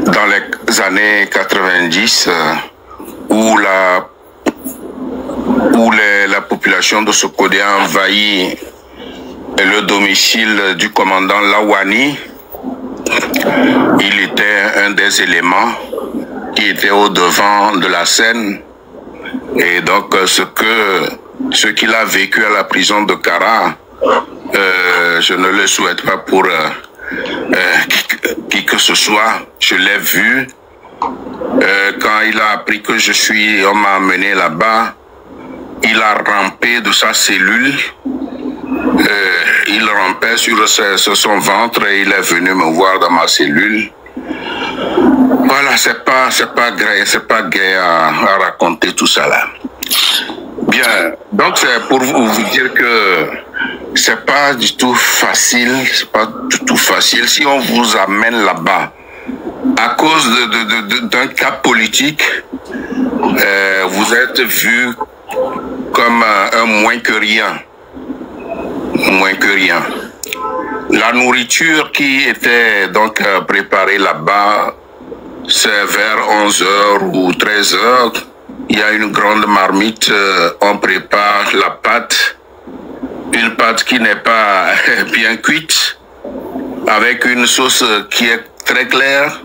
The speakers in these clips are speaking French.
dans les années 90 où la population de Sokodé a envahi le domicile du commandant Lawani. Il était un des éléments qui était au devant de la scène. Et donc ce qu'il a vécu à la prison de Kara, je ne le souhaite pas pour qui que ce soit. Je l'ai vu quand il a appris que on m'a amené là-bas. Il a rampé de sa cellule. Il rampait sur son ventre et il est venu me voir dans ma cellule. Voilà, c'est pas gai à raconter tout ça là. Bien, donc c'est pour vous dire que c'est pas du tout facile, si on vous amène là-bas à cause d'un cas politique. Vous êtes vu comme un moins que rien. La nourriture qui était donc préparée là-bas, c'est vers 11h ou 13h. Il y a une grande marmite, on prépare la pâte. Une pâte qui n'est pas bien cuite, avec une sauce qui est très claire.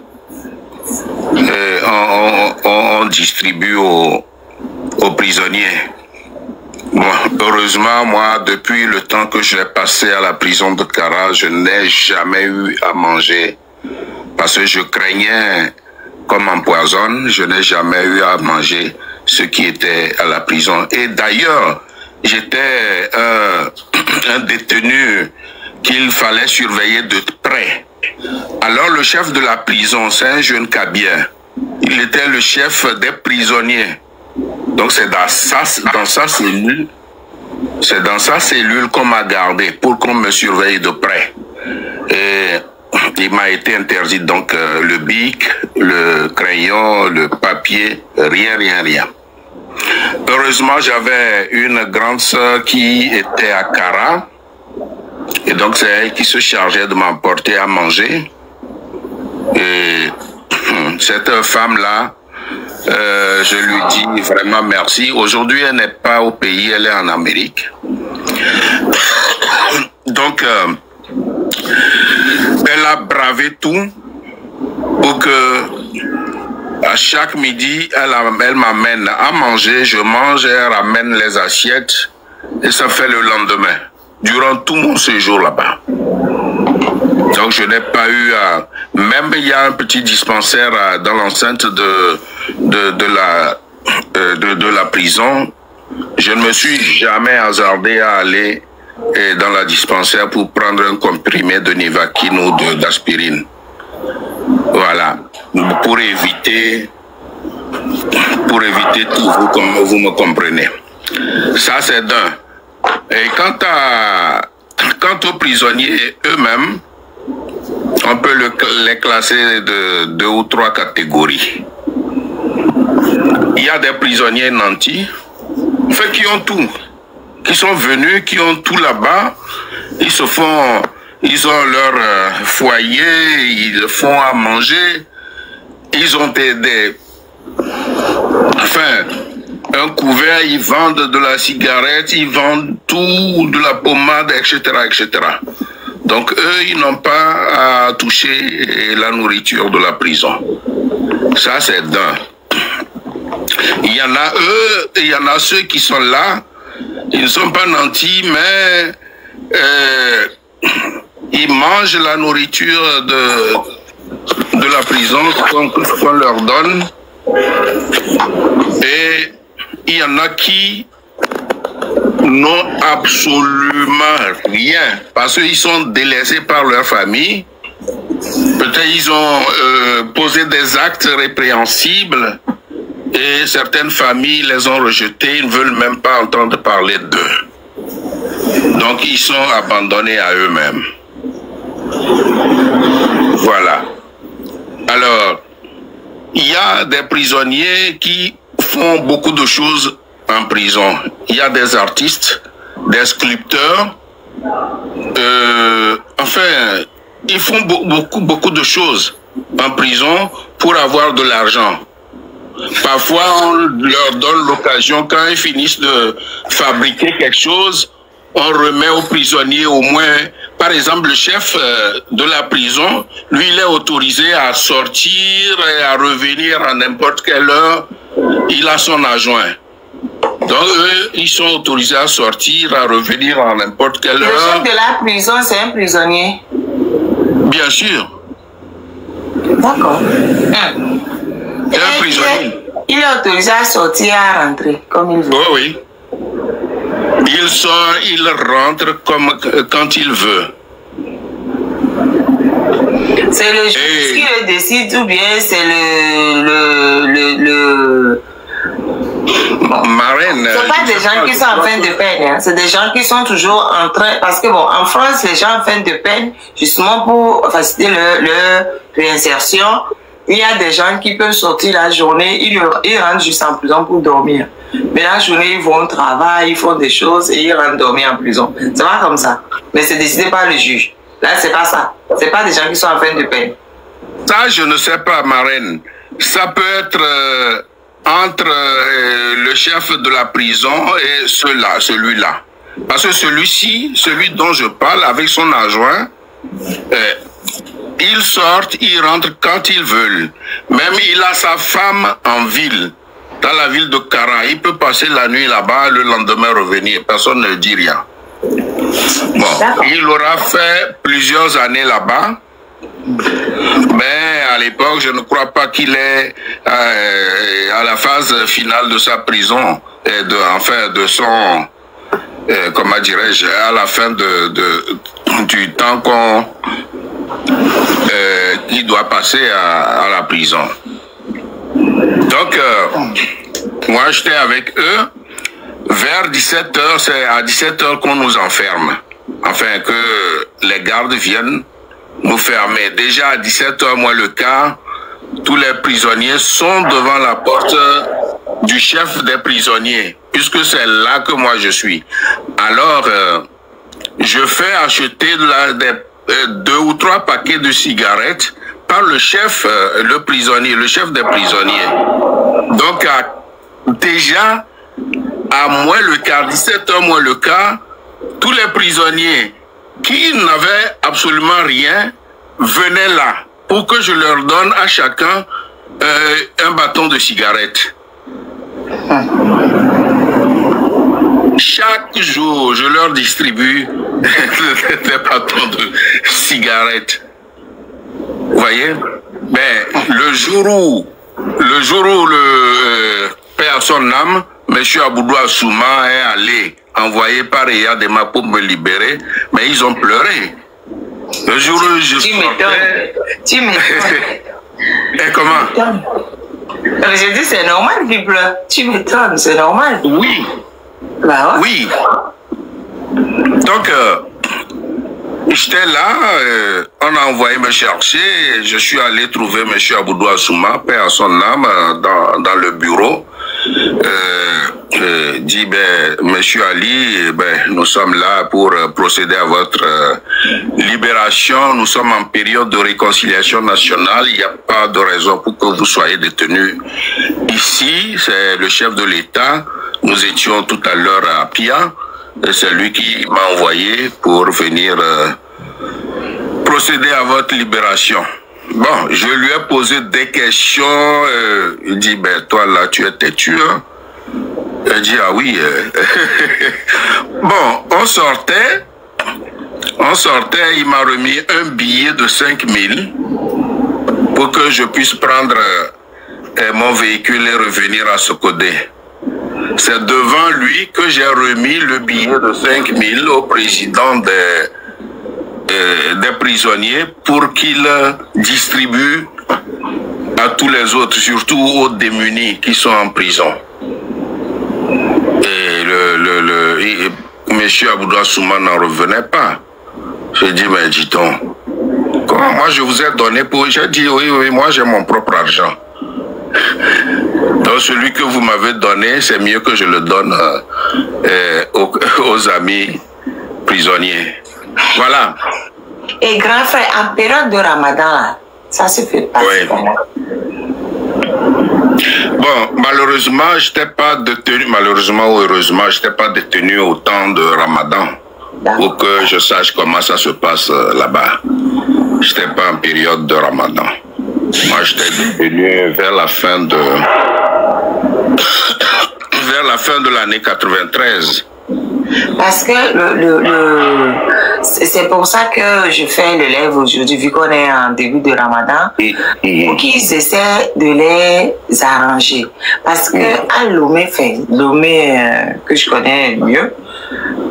On distribue aux prisonniers. Bon, heureusement, moi, depuis le temps que j'ai passé à la prison de Kara, je n'ai jamais eu à manger parce que je craignais qu'on m'empoisonne. Je n'ai jamais eu à manger ce qui était à la prison. Et d'ailleurs, j'étais un détenu qu'il fallait surveiller de près. Alors le chef de la prison, c'est un jeune Kabien. Il était le chef des prisonniers. Donc c'est dans sa cellule qu'on m'a gardé pour qu'on me surveille de près. Et il m'a été interdit donc le bic, le crayon, le papier, rien. Heureusement, j'avais une grande sœur qui était à Kara. Et donc c'est elle qui se chargeait de m'emporter à manger. Et cette femme-là, je lui dis vraiment merci. Aujourd'hui, elle n'est pas au pays, elle est en Amérique. Donc, elle a bravé tout pour que à chaque midi, elle m'amène à manger, je mange, elle ramène les assiettes et ça fait le lendemain, durant tout mon séjour là-bas. Donc je n'ai pas eu à... Même il y a un petit dispensaire dans l'enceinte de la prison. Je ne me suis jamais hasardé à aller dans la dispensaire pour prendre un comprimé de Nivaquine ou d'aspirine. Voilà. Pour éviter tout, vous me comprenez. Ça c'est d'un. Et quant aux prisonniers eux-mêmes, on peut les classer de 2 ou 3 catégories. Il y a des prisonniers nantis, qui ont tout, qui sont venus, qui ont tout là-bas. Ils ont leur foyer, ils font à manger, ils ont un couvert, ils vendent de la cigarette, ils vendent tout, de la pommade, etc., etc. Donc eux, ils n'ont pas à toucher la nourriture de la prison. Ça, c'est d'un. Il y en a eux, il y en a ceux qui sont là, ils ne sont pas nantis, mais ils mangent la nourriture de la prison qu'on leur donne. Et il y en a qui n'ont absolument rien parce qu'ils sont délaissés par leur famille. Peut-être ils ont posé des actes répréhensibles et certaines familles les ont rejetés, ils ne veulent même pas entendre parler d'eux. Donc ils sont abandonnés à eux-mêmes. Voilà. Alors, il y a des prisonniers qui font beaucoup de choses en prison. Il y a des artistes, des sculpteurs, ils font beaucoup de choses. en prison pour avoir de l'argent. Parfois, on leur donne l'occasion, quand ils finissent de fabriquer quelque chose, on remet aux prisonniers au moins, par exemple, le chef de la prison, lui, il est autorisé à sortir et à revenir à n'importe quelle heure. Il a son adjoint. Donc, eux, ils sont autorisés à sortir, à revenir à n'importe quelle heure. Le chef de la prison, c'est un prisonnier? Bien sûr. D'accord. C'est un prisonnier. Il est autorisé à sortir et à rentrer, comme il veut. Oh, oui. Il sort, il rentre comme quand il veut. C'est le juge qui le décide ou bien c'est le... Marraine. C'est pas des gens qui sont en fin de peine, hein. C'est des gens qui sont toujours en train... Parce que bon, en France, les gens en fin de peine, justement pour faciliter leur réinsertion, il y a des gens qui peuvent sortir la journée, ils rentrent juste en prison pour dormir. Mais la journée, ils vont au travail, ils font des choses et ils rentrent dormir en prison. C'est pas comme ça. Mais c'est décidé par le juge. Là, c'est pas ça. C'est pas des gens qui sont en fin de peine. Ça, je ne sais pas, marraine. Ça peut être entre le chef de la prison et celui-là. Parce que celui-ci, celui dont je parle avec son adjoint, ils sortent, ils rentrent quand ils veulent. Même il a sa femme en ville, dans la ville de Kara. Il peut passer la nuit là-bas, le lendemain revenir. Personne ne dit rien. Bon, il aura fait plusieurs années là-bas. Mais à l'époque, je ne crois pas qu'il est à la phase finale de sa prison, et de son, comment dirais-je, à la fin du temps qu'il doit passer à la prison. Donc, moi, j'étais avec eux. Vers 17h, c'est à 17h qu'on nous enferme. Enfin, que les gardes viennent nous fermer. Déjà à 17h moins le quart, tous les prisonniers sont devant la porte du chef des prisonniers, puisque c'est là que moi je suis. Alors, je fais acheter 2 ou 3 paquets de cigarettes par le chef, le prisonnier, le chef des prisonniers. Donc, déjà, à moins le quart, 17h moins le quart, tous les prisonniers qui n'avaient absolument rien venaient là pour que je leur donne à chacun un bâton de cigarette. Chaque jour, je leur distribue des bâtons de cigarette. Vous voyez? Mais le jour où le père à son âme, M. Aboudou Assouma est allé envoyé par Eyadema pour me libérer, mais ils ont pleuré. Le jour où je sortais... Tu m'étonnes. Et comment? Je dis, c'est normal qu'il pleure. Tu m'étonnes, c'est normal. Oui. Bah ouais. Oui. Donc, j'étais là, on a envoyé me chercher, je suis allé trouver M. Aboudou Assouma, père à son âme, dans le bureau. Dit, Monsieur Ali, nous sommes là pour procéder à votre libération. Nous sommes en période de réconciliation nationale. Il n'y a pas de raison pour que vous soyez détenus ici. C'est le chef de l'État. Nous étions tout à l'heure à Pia. C'est lui qui m'a envoyé pour venir procéder à votre libération. Bon, je lui ai posé des questions. Il dit, toi là, tu es têtu, hein? Il dit, ah oui. Bon, on sortait, il m'a remis un billet de 5000 pour que je puisse prendre mon véhicule et revenir à Sokodé. C'est devant lui que j'ai remis le billet de 5000 au président des prisonniers pour qu'il distribue à tous les autres, surtout aux démunis qui sont en prison. Et M. Aboudou Assouma n'en revenait pas. J'ai dit, mais dis donc, comment moi je vous ai donné pour... J'ai dit, oui, moi j'ai mon propre argent. Donc celui que vous m'avez donné, c'est mieux que je le donne aux amis prisonniers. Voilà. Et grand frère, en période de Ramadan, Ça se fait pas. Oui. Bon, malheureusement, j'étais pas détenu, malheureusement ou heureusement, j'étais pas détenu au temps de Ramadan. Pour que je sache comment ça se passe là-bas. J'étais pas en période de Ramadan. Moi, j'étais détenu vers la fin de l'année 93. Parce que c'est pour ça que je fais le live aujourd'hui, vu qu'on est en début de Ramadan, pour qu'ils essaient de les arranger. Parce que à Lomé, que je connais mieux,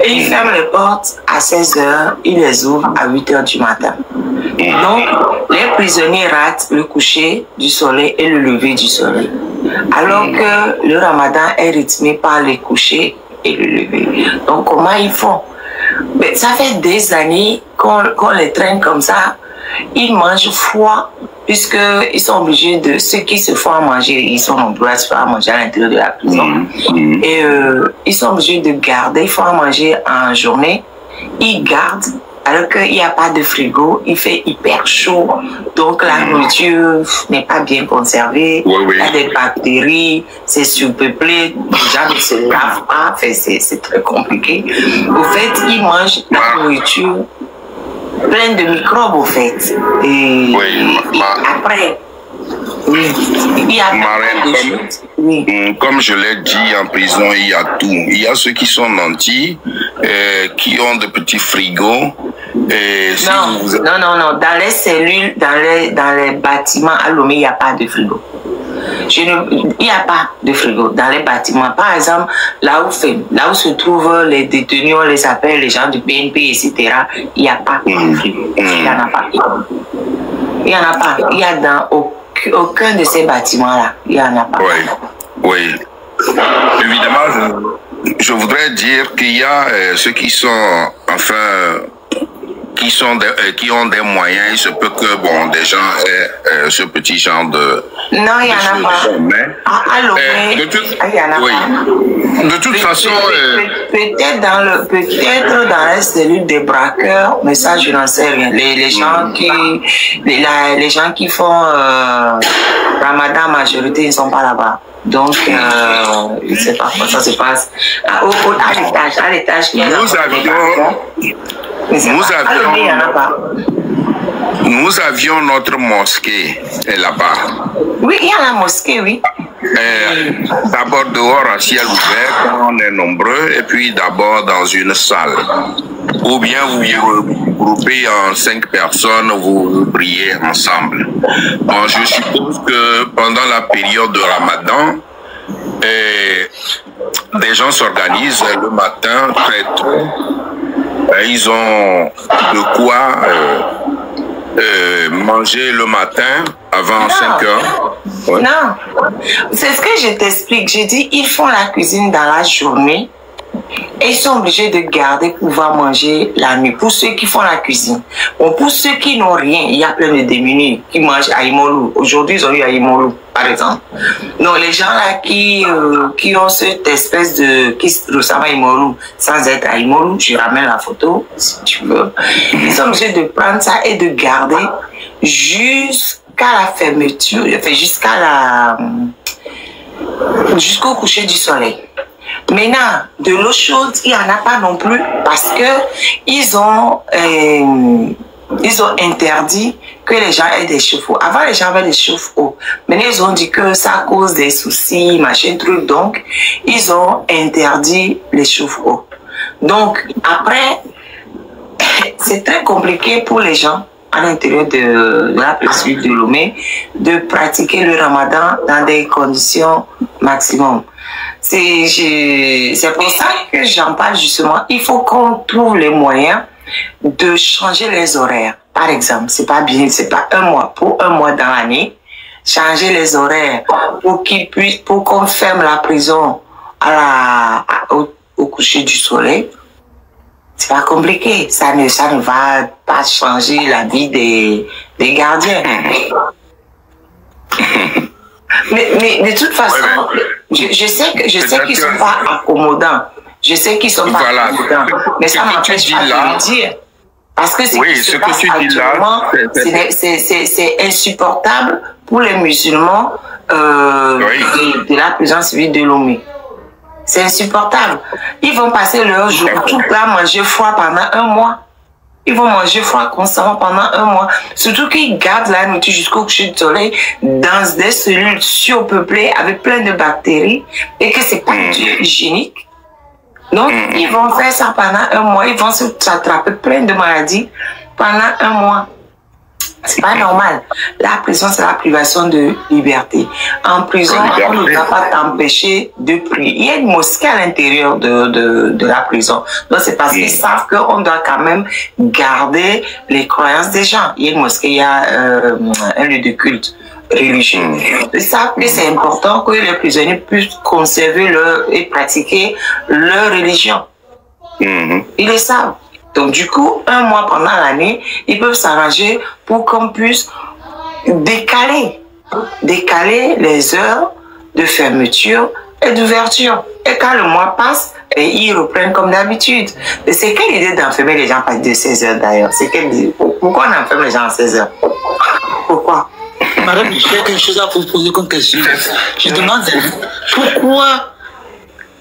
et ils ferment les portes à 16h, ils les ouvrent à 8h du matin. Donc, les prisonniers ratent le coucher du soleil et le lever du soleil. Alors que le Ramadan est rythmé par les couchers et le lever. Donc, comment ils font? Mais ça fait des années qu'on les traîne comme ça. Ils mangent froid, puisqu'ils sont obligés de... Ceux qui se font à manger, ils sont nombreux à se faire à manger à l'intérieur de la prison. Et ils sont obligés de garder, ils font à manger en journée. Ils gardent, alors qu'il n'y a pas de frigo, il fait hyper chaud. Donc la nourriture n'est pas bien conservée. Il y a des bactéries, c'est surpeuplé. Les gens ne se lavent pas, c'est très compliqué. Au fait, ils mangent la nourriture plein de microbes, au fait. Et après, il y a comme je l'ai dit, en prison, il y a tout. Il y a ceux qui sont nantis, qui ont de petits frigos. Et non. Dans les cellules, dans les bâtiments à Lomé, il n'y a pas de frigo. Il n'y a pas de frigo dans les bâtiments. Par exemple, là où se trouvent les détenus, on les appelle les gens du BNP, etc. Il n'y a pas de frigo. Il n'y en a pas. Il n'y en a pas. Il y a dans aucun de ces bâtiments-là. Il n'y en a pas. Oui. Évidemment, je voudrais dire qu'il y a ceux qui sont, qui ont des moyens. Il se peut que, des gens aient ce petit genre de... Non, il n'y en a pas. De toute façon... Peut-être dans les cellules des braqueurs, mais ça, je n'en sais rien. Les gens qui font Ramadan, majorité, ils ne sont pas là-bas. Donc, je ne sais pas comment ça se passe. À l'étage, il y a Nous avions notre mosquée là-bas. Oui, il y a la mosquée, oui. D'abord dehors à ciel ouvert, quand on est nombreux, et puis d'abord dans une salle. Ou bien vous vous regroupez en 5 personnes, vous priez ensemble. Bon, je suppose que pendant la période de Ramadan, des gens s'organisent le matin très tôt. Ils ont de quoi manger le matin avant 5 heures. Non, c'est ce que je t'explique. J'ai dit, ils font la cuisine dans la journée et ils sont obligés de garder pour pouvoir manger la nuit. Pour ceux qui font la cuisine. Bon, pour ceux qui n'ont rien, il y a plein de démunis qui mangent à Imolou. Aujourd'hui, ils ont eu à Imolou, par exemple. Donc, les gens là qui ont cette espèce de... qui ressemble à Imolou sans être à Imolou, je ramène la photo, si tu veux. Ils sont obligés de prendre ça et de garder jusqu'à la fermeture, jusqu'au coucher du soleil. Maintenant, de l'eau chaude, il n'y en a pas non plus parce que ils ont interdit que les gens aient des chauffe-eau. Avant, les gens avaient des chauffe-eau. Maintenant, ils ont dit que ça cause des soucis, machin, truc. Donc, ils ont interdit les chauffe-eau. Donc, après, c'est très compliqué pour les gens à l'intérieur de la péninsule de Lomé de pratiquer le Ramadan dans des conditions maximum. C'est pour ça que j'en parle justement. Il faut qu'on trouve les moyens de changer les horaires. Par exemple, c'est pas bien, c'est pas pour un mois dans l'année, changer les horaires pour qu'on ferme la prison au coucher du soleil. C'est pas compliqué. Ça ne va pas changer la vie des gardiens. Mais de toute façon, je sais qu'ils sont pas accommodants. Je sais qu'ils sont pas accommodants. Mais ça m'empêche pas de le dire. Parce que oui, ce que tu dis là, c'est insupportable pour les musulmans de la prison civile de Lomé. C'est insupportable. Ils vont passer leur jour tout là, manger froid pendant un mois. Ils vont manger froid constamment pendant un mois. Surtout qu'ils gardent la nourriture jusqu'au coucher du soleil dans des cellules surpeuplées avec plein de bactéries et que c'est pas hygiénique. Donc, ils vont faire ça pendant un mois. Ils vont s'attraper plein de maladies pendant un mois. C'est pas normal. La prison, c'est la privation de liberté. En prison, on ne doit pas t'empêcher de prier. Il y a une mosquée à l'intérieur de la prison. Donc, c'est parce qu'ils savent qu'on doit quand même garder les croyances des gens. Il y a une mosquée, il y a un lieu de culte religieux. Ils savent que c'est important que les prisonniers puissent conserver et pratiquer leur religion. Ils le savent. Donc, du coup, un mois pendant l'année, ils peuvent s'arranger pour qu'on puisse décaler les heures de fermeture et d'ouverture. Et quand le mois passe, ils reprennent comme d'habitude. C'est quelle idée d'enfermer les gens de 16 heures d'ailleurs? C'est quelle idée? Pourquoi on enferme les gens à 16 heures? Pourquoi? Madame, j'ai quelque chose à vous poser comme question. Je demande pourquoi,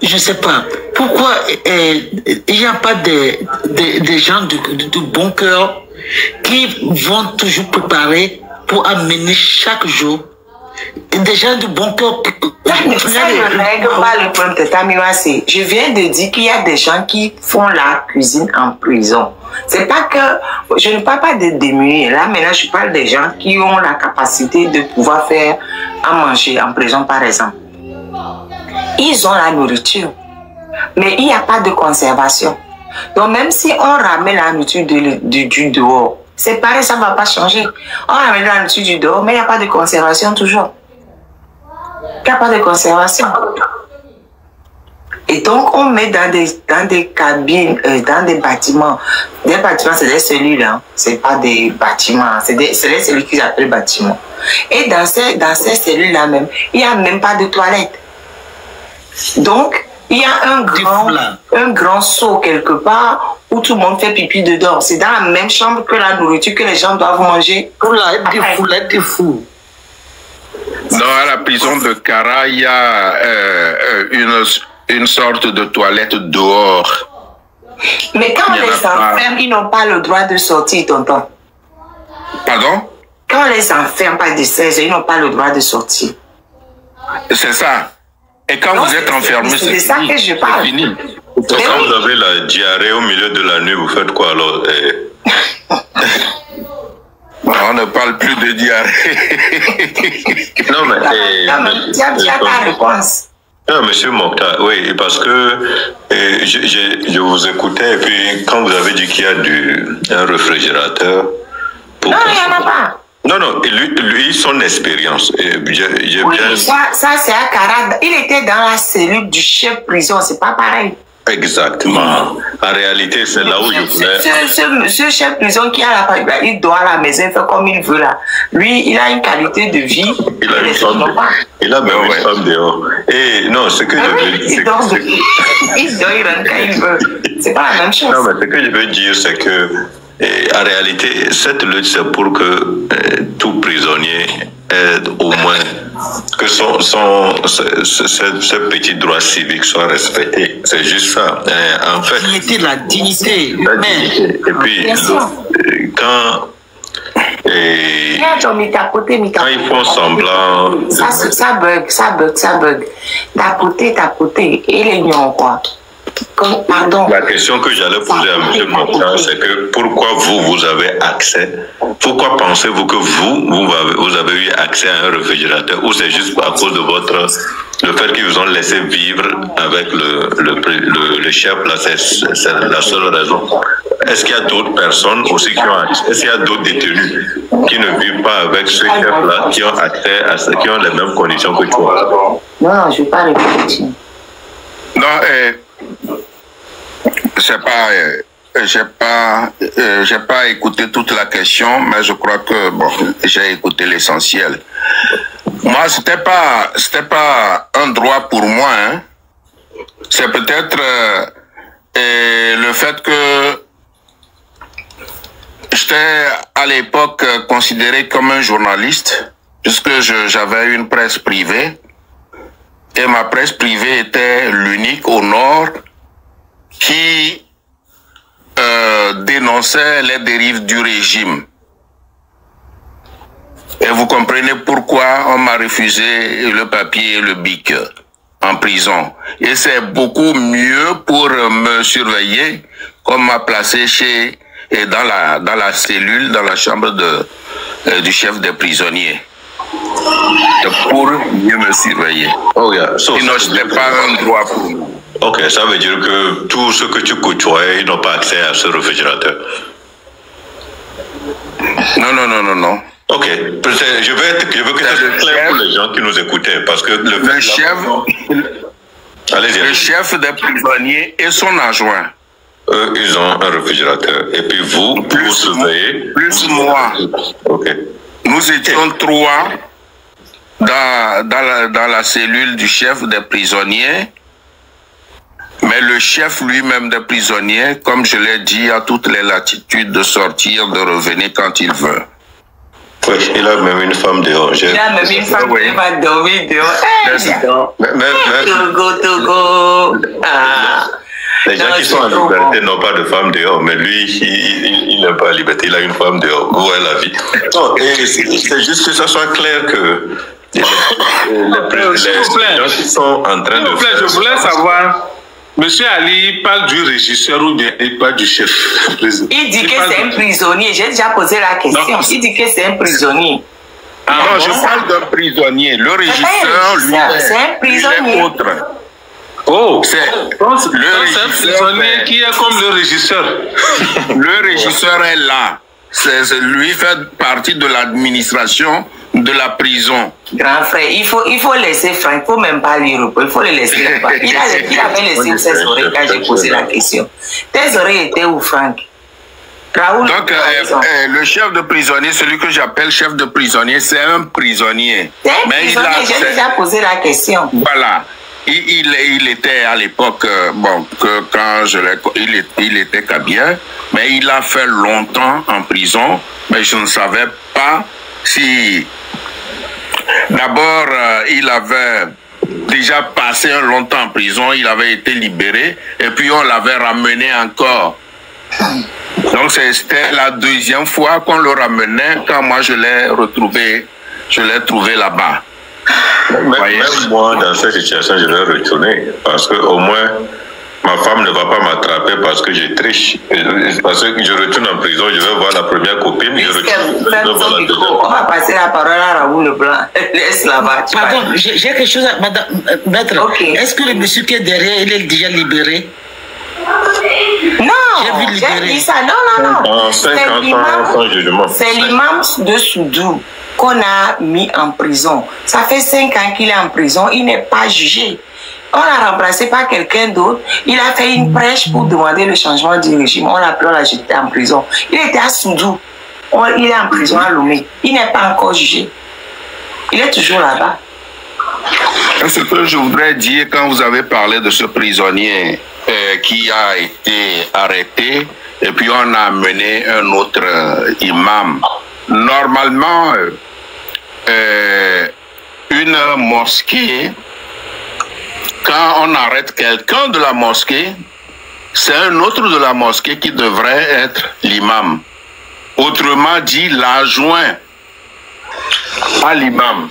je ne sais pas, pourquoi il n'y a pas des gens de bon cœur qui vont toujours préparer pour amener chaque jour des gens de bon cœur. Ça ne règle pas le problème de Tamiwasi. Je viens de dire qu'il y a des gens qui font la cuisine en prison. C'est pas que je ne parle pas de démunis. Là, maintenant, je parle des gens qui ont la capacité de pouvoir faire à manger en prison, par exemple. Ils ont la nourriture, mais il n'y a pas de conservation. Donc, même si on ramène la nourriture du dehors, c'est pareil, ça ne va pas changer. On ramène la nourriture du dehors, mais il n'y a pas de conservation toujours. Il n'y a pas de conservation. Et donc, on met dans des cabines, dans des bâtiments. Des bâtiments, c'est des cellules, hein. C'est pas des bâtiments. C'est les cellules qu'ils appellent bâtiments. Et dans ces cellules-là même, il n'y a même pas de toilettes. Donc, il y a un grand seau quelque part où tout le monde fait pipi dedans. C'est dans la même chambre que la nourriture que les gens doivent manger. Des fous. Dans la prison de Kara, il y a une sorte de toilette dehors. Mais quand on les enferme, ils n'ont pas le droit de sortir, tonton. Pardon? Quand on les enferme pas de 16 heures, ils n'ont pas le droit de sortir. C'est ça. Et quand vous êtes enfermé, c'est de ça que je parle. Fini. Quand vous avez la diarrhée au milieu de la nuit, vous faites quoi alors? On ne parle plus de diarrhée. Non, mais... tu as ta réponse. Non, monsieur Mokhtar, oui, parce que je vous écoutais, et puis quand vous avez dit qu'il y a un réfrigérateur... Non, il n'y en a pas. Non, lui son expérience. Ça c'est à Kara. Il était dans la cellule du chef prison, c'est pas pareil. Exactement. En réalité, c'est là où je voulais... Ce chef prison qui a il doit à la maison, il fait comme il veut là. Lui, il a une qualité de vie. Il a une femme. Il a même une femme dehors. Et non, ce que je veux dire... Il dort, il rentre quand il veut. C'est pas la même chose. Non, mais ce que je veux dire, c'est que en réalité, cette lutte, c'est pour que tout prisonnier ait au moins que ce petit droit civique soit respecté. C'est juste ça. En fait, la dignité humaine. Et puis, quand ils font semblant... Ça bug. Tapoter. Et les gens, quoi. Pardon. La question que j'allais poser à M. Mokhtar, c'est que pourquoi vous avez accès? Pourquoi pensez-vous que vous avez eu accès à un réfrigérateur? Ou c'est juste à cause de le fait qu'ils vous ont laissé vivre avec le chef là, c'est la seule raison. Est-ce qu'il y a d'autres personnes aussi qui ont accès? Est-ce qu'il y a d'autres détenus qui ne vivent pas avec ce chef là, qui ont accès à ce, qui ont les mêmes conditions que toi? Non, je ne vais pas répéter. Non, j'ai pas écouté toute la question, mais je crois que bon, j'ai écouté l'essentiel. Moi, c'était pas un droit pour moi, hein. C'est peut-être le fait que j'étais à l'époque considéré comme un journaliste, puisque j'avais une presse privée. Et ma presse privée était l'unique au Nord qui dénonçait les dérives du régime. Et vous comprenez pourquoi on m'a refusé le papier et le bic en prison. Et c'est beaucoup mieux pour me surveiller qu'on m'a placé dans la cellule, dans la chambre du chef des prisonniers. Pour mieux me surveiller. Oh, yeah. Sinon, ce n'est pas un droit pour nous. Ok, ça veut dire que tous ceux que tu côtoies, ils n'ont pas accès à ce réfrigérateur. Non. Ok, je veux que ça soit clair pour les gens qui nous écoutaient, parce que le chef des prisonniers et son adjoint. Eux, ils ont un réfrigérateur. Et puis vous surveillez. Plus moi. Ok. Nous étions 3 dans la cellule du chef des prisonniers. Mais le chef lui-même des prisonniers, comme je l'ai dit, a toutes les latitudes de sortir, de revenir quand il veut. Oui, il a même une femme dehors. Il a même une femme qui va dormir dehors. Togo. Les gens qui sont en liberté n'ont pas de femme dehors, mais lui, il n'a pas la liberté, il a une femme dehors. Où est la vie? Non, c'est juste que ça soit clair que les gens qui sont en train de faire... Je voulais savoir... Monsieur Ali parle du régisseur ou bien il parle du chef? Il dit que c'est un prisonnier. J'ai déjà posé la question. Non. Il dit que c'est un prisonnier. Non, je parle d'un prisonnier. Le régisseur, lui, c'est un prisonnier. Autre. Oh, c'est un prisonnier qui est comme le régisseur. Le régisseur est là. Lui fait partie de l'administration de la prison. Grand frère, il faut laisser Franck, il ne faut même pas lui reprendre, il faut le laisser là-bas. Il avait laissé ses oreilles quand j'ai posé la question. Tes oreilles étaient où, Franck? Raoul. Donc, le chef de prisonnier, celui que j'appelle chef de prisonnier, c'est un prisonnier. C'est un prisonnier, j'ai déjà posé la question. Voilà. Il était à l'époque, quand il était kabien, mais il a fait longtemps en prison, mais je ne savais pas si... D'abord, il avait déjà passé un longtemps en prison, il avait été libéré, et puis on l'avait ramené encore. Donc c'était la deuxième fois qu'on le ramenait, quand moi je l'ai trouvé là-bas. Même moi, dans cette situation, je vais retourner, parce que au moins, ma femme ne va pas m'attraper parce que je triche. Parce que je retourne en prison, je vais voir la première copine, on va passer la parole à Raoul Leblanc. Laisse là-bas. Pardon, j'ai quelque chose à... Madame, maître, okay. Est-ce que le monsieur qui est derrière, il est déjà libéré? Non, j'ai dit ça. Non. C'est l'imam de Soudou qu'on a mis en prison. Ça fait 5 ans qu'il est en prison, il n'est pas jugé. On l'a remplacé par quelqu'un d'autre. Il a fait une prêche pour demander le changement du régime. On l'a jeté en prison. Il était à Soudou. Il est en prison à Lomé. Il n'est pas encore jugé. Il est toujours là-bas. Ce que je voudrais dire, quand vous avez parlé de ce prisonnier qui a été arrêté, et puis on a amené un autre imam. Normalement, une mosquée, quand on arrête quelqu'un de la mosquée, c'est un autre de la mosquée qui devrait être l'imam. Autrement dit, l'adjoint à l'imam.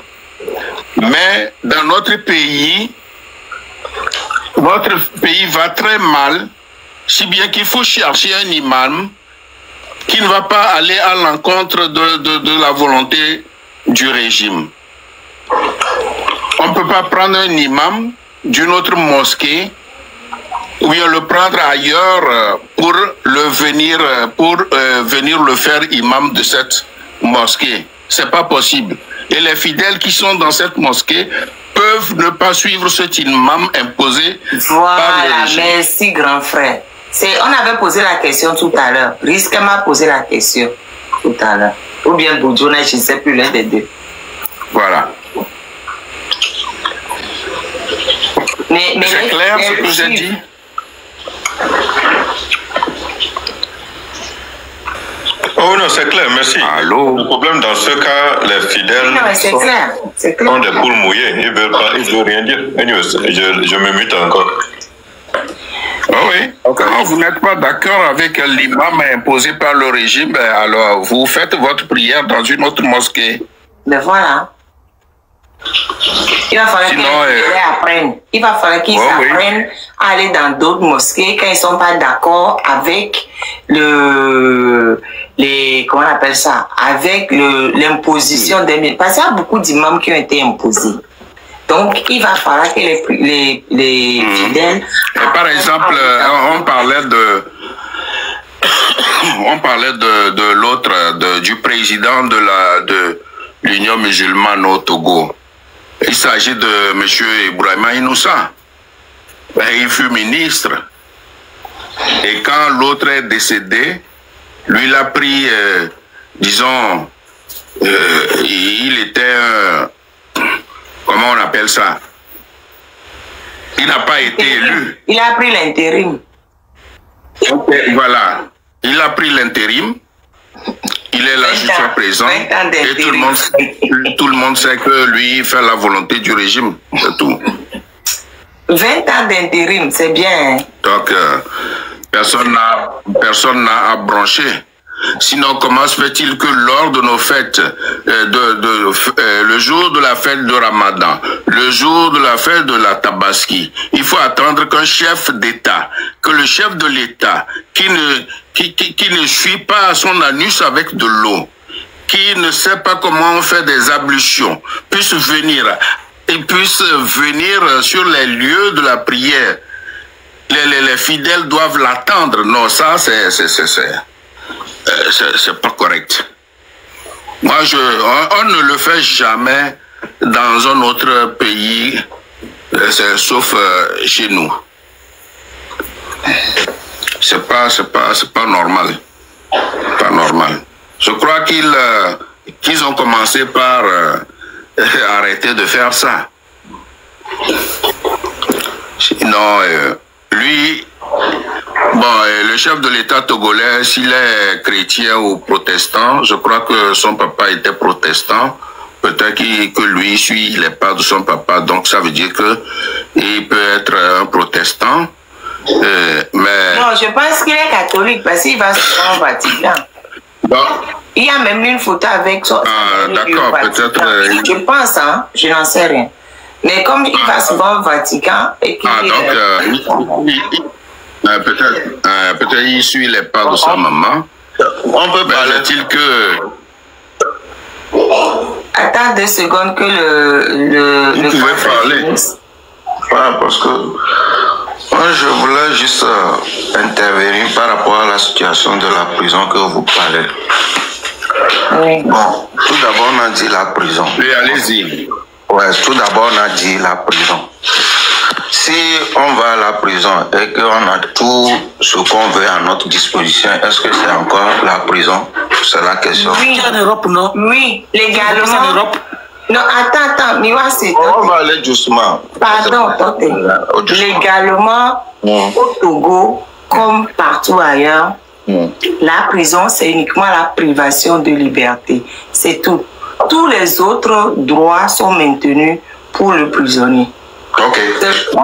Mais dans notre pays va très mal, si bien qu'il faut chercher un imam qui ne va pas aller à l'encontre de la volonté du régime. On ne peut pas prendre un imam d'une autre mosquée ou bien le prendre ailleurs pour venir le faire imam de cette mosquée. C'est pas possible. Et les fidèles qui sont dans cette mosquée peuvent ne pas suivre cet imam imposé. Voilà, merci grand frère. On avait posé la question tout à l'heure. Risque m'a posé la question tout à l'heure. Ou bien Boudjouna, je ne sais plus, l'un des deux. Voilà. Mais c'est clair ce que j'ai dit? Oh non, c'est clair, merci. Allô? Le problème dans ce cas, les fidèles sont des poules mouillées. Ils veulent rien dire. Anyway, je me mute encore. Oh oui. Quand vous n'êtes pas d'accord avec l'imam imposé par le régime, alors vous faites votre prière dans une autre mosquée. Mais voilà. Il va falloir qu'ils apprennent. Il va falloir qu'ils apprennent à aller dans d'autres mosquées quand ils ne sont pas d'accord avec comment on appelle ça, avec l'imposition des... Parce qu'il y a beaucoup d'imams qui ont été imposés. Donc, il va falloir que les fidèles... Et par exemple, on parlait de l'autre, du président de l'Union musulmane au Togo. Il s'agit de M. Ibrahima Inoussa. Il fut ministre. Et quand l'autre est décédé, lui, il a pris, disons, il était... comment on appelle ça? Il n'a pas été élu. Il a pris l'intérim. Voilà. Il a pris l'intérim. Il est là jusqu'à présent. Et tout le monde sait que lui, il fait la volonté du régime. C'est tout. 20 ans d'intérim, c'est bien. Donc, personne n'a à brancher. Sinon, comment se fait-il que lors de nos fêtes, le jour de la fête de Ramadan, le jour de la fête de la Tabaski, il faut attendre qu'un chef d'État, que le chef de l'État, qui ne suit pas son anus avec de l'eau, qui ne sait pas comment on fait des ablutions, puisse venir sur les lieux de la prière. Les fidèles doivent l'attendre. Non, ça, c'est pas correct. Moi, on ne le fait jamais dans un autre pays, sauf chez nous. C'est pas normal. Pas normal. Je crois qu'ils ont commencé par arrêter de faire ça. Sinon, lui, le chef de l'État togolais, s'il est chrétien ou protestant, je crois que son papa était protestant. Peut-être que lui suit les pas de son papa, donc ça veut dire que il peut être un protestant. Mais... Non, je pense qu'il est catholique parce qu'il va souvent au Vatican. Bon. Il y a même une photo avec son... d'accord, peut-être... Je pense, hein, je n'en sais rien. Mais comme il va souvent au Vatican et qu'il... peut-être il suit les pas de sa maman. On peut parler-t-il que... Attends 2 secondes que Vous pouvez parler. Voilà, parce que moi, je voulais juste intervenir par rapport à la situation de la prison que vous parlez. Oui. Bon, tout d'abord, on a dit la prison. Oui, allez-y. Ouais, tout d'abord, on a dit la prison. Si on va à la prison et qu'on a tout ce qu'on veut à notre disposition, est-ce que c'est encore la prison? C'est la question. Oui, en Europe, non? Oui, légalement. En Europe? Non, attends, Miwa, c'est... On va aller doucement. Pardon, attendez. Légalement, au Togo, comme partout ailleurs, la prison, c'est uniquement la privation de liberté. C'est tout. Tous les autres droits sont maintenus pour le prisonnier. Ok.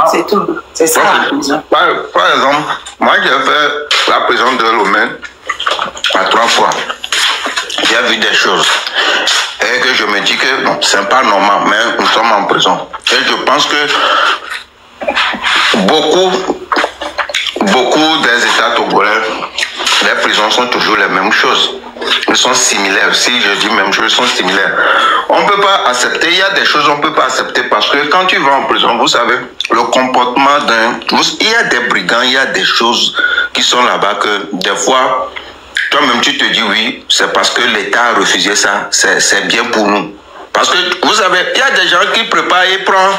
C'est tout. C'est ça la prison. Par exemple, moi j'ai fait la prison de Lomé à 3 fois. J'ai vu des choses. Et que je me dis que bon, c'est pas normal, mais nous sommes en prison. Et je pense que beaucoup des États togolais, les prisons sont toujours les mêmes choses. Ils sont similaires. Si je dis même chose, ils sont similaires. On ne peut pas accepter. Il y a des choses qu'on ne peut pas accepter parce que quand tu vas en prison, vous savez, le comportement il y a des brigands, il y a des choses qui sont là-bas que des fois, toi-même tu te dis oui, c'est parce que l'État a refusé ça. C'est bien pour nous. Parce que vous savez, il y a des gens qui préparent et prennent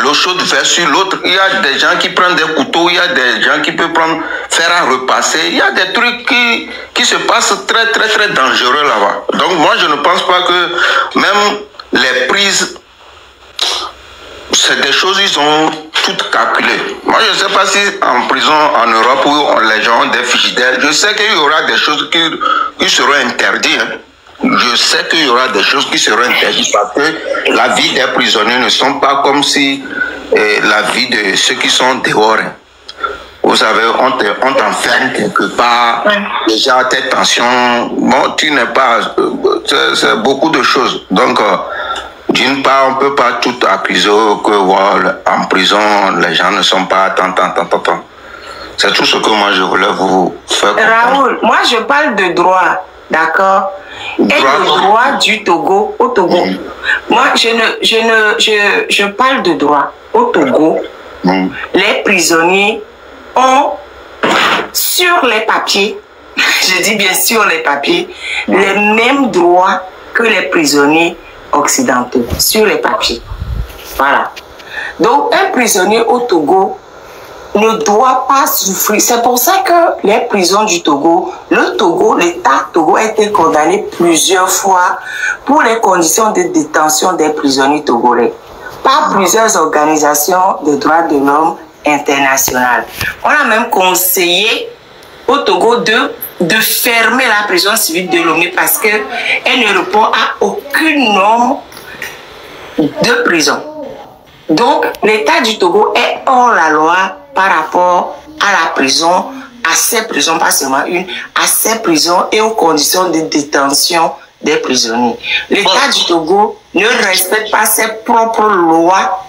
l'eau chaude versus l'autre. Il y a des gens qui prennent des couteaux, il y a des gens qui peuvent faire à repasser. Il y a des trucs qui se passent très très très dangereux là-bas. Donc moi je ne pense pas que même les prises, c'est des choses, ils ont tout calculé. Moi, je ne sais pas si en prison en Europe où les gens ont des frigidaires, je sais qu'il y aura des choses qui seront interdites. Hein. Je sais qu'il y aura des choses qui seront interdites parce que la vie des prisonniers ne sont pas comme si la vie de ceux qui sont dehors. Hein. Vous savez, on t'enferme quelque part, déjà tes tensions, bon, tu n'es pas, c'est beaucoup de choses. Donc, d'une part, on ne peut pas tout accuser que voilà, en prison, les gens ne sont pas tant. C'est tout ce que moi je voulais vous faire comprendre. Raoul, moi je parle de droit, d'accord? Et le droit du Togo, au Togo. Moi, je parle de droit. Au Togo, les prisonniers ont, sur les papiers, je dis bien sur les papiers, les mêmes droits que les prisonniers occidentaux, sur les papiers. Voilà. Donc, un prisonnier au Togo ne doit pas souffrir. C'est pour ça que les prisons du Togo, l'État Togo a été condamné plusieurs fois pour les conditions de détention des prisonniers togolais par plusieurs organisations de droits de l'homme internationales. On a même conseillé au Togo de fermer la prison civile de Lomé parce qu'elle ne répond à aucune norme de prison. Donc, l'État du Togo est hors la loi par rapport à la prison, à ces prisons, pas seulement une, à ces prisons et aux conditions de détention des prisonniers. L'État du Togo ne respecte pas ses propres lois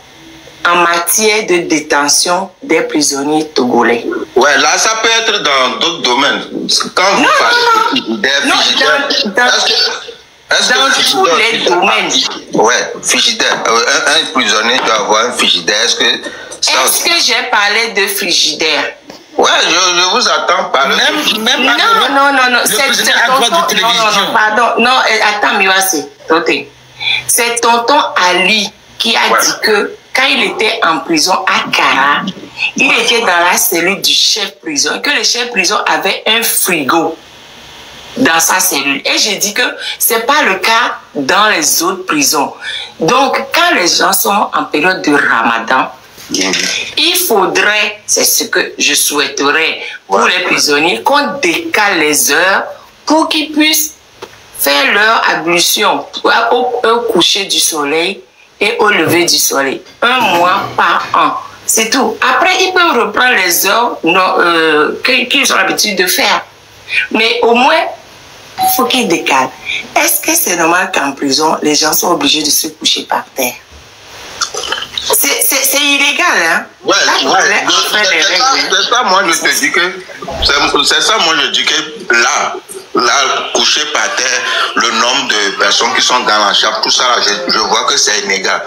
en matière de détention des prisonniers togolais. Ouais, là, ça peut être dans d'autres domaines. Quand vous parlez des frigidaires, dans tous les domaines. Ouais, frigidaire. Un prisonnier doit avoir un frigidaire. Est-ce que j'ai parlé de frigidaire? Ouais, je vous attends parler. Non. Attends, Miwase. C'est tonton Ali qui a dit que quand il était en prison à Kara, il était dans la cellule du chef prison, que le chef prison avait un frigo dans sa cellule. Et j'ai dit que c'est pas le cas dans les autres prisons. Donc, quand les gens sont en période de Ramadan, il faudrait, c'est ce que je souhaiterais pour les prisonniers, qu'on décale les heures pour qu'ils puissent faire leur ablution au coucher du soleil et au lever du soleil. 1 mois par an. C'est tout. Après, ils peuvent reprendre les heures qu'ils ont l'habitude de faire. Mais au moins, il faut qu'ils décalent. Est-ce que c'est normal qu'en prison, les gens sont obligés de se coucher par terre? C'est illégal, hein? Ouais, c'est ça, moi je te dis que c'est ça, moi je dis que là, coucher par terre, le nombre de personnes qui sont dans la chambre, tout ça, je vois que c'est inégal.